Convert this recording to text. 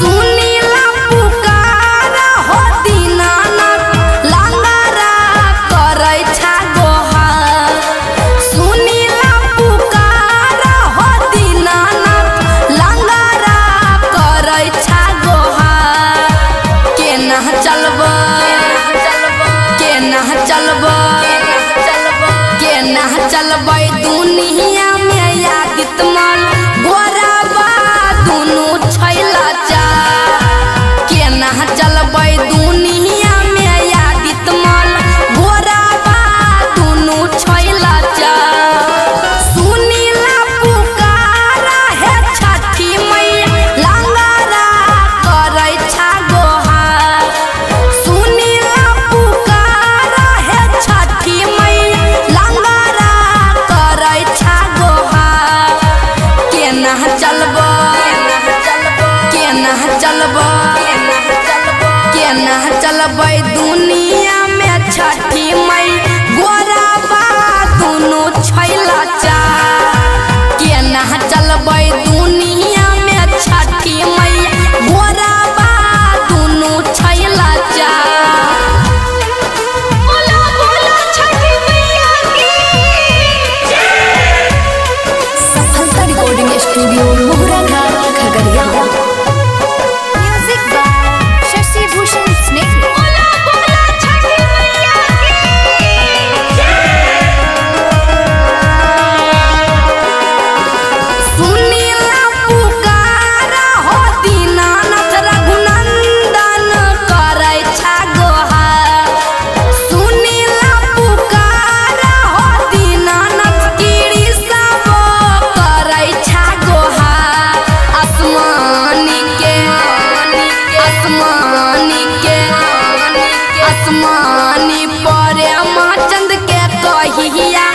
सुनीला पुकारा हो दीनानाथ लंगरा करै छा गोहार। सुनीला पुकारा हो दीनानाथ लंगरा करै छा गोहार। केना चलबै केना चलबै केना चलबै दुनिया में यादित मन गोराबा दुनू छैला चार। केना चलबै दुनिया में यादित मन गोराबा दुनू छैला चार। सुनीला पुकारा है छठी मैया लंगरा करै छा गोहार। सुनीला पुकारा है छठी मैया लंगरा करै छा गोहार। केना चलबै केना चलबै केना चलबै दुनिया में छठी मैया गोराबा दुनू छैला चार। केना चलबै दुनिया में छठी मैया गोराबा दुनू छैला चार। बोलो बोलो छठी मैया की सफलता रिकॉर्डिंग स्टूडियो मोहरा घाट खगड़िया। म्यूजिक बाय शशि भूषण स्नेह। बोलो बोलो छठी मैया की सुनीला पुकारा हो दीनानाथ रघुनंदन करै छा गोहार। सुनीला पुकारा हो दीनानाथ गिरी सब करै छा गोहार। आसमानी के आसमानी पर माँ चंद के कहिया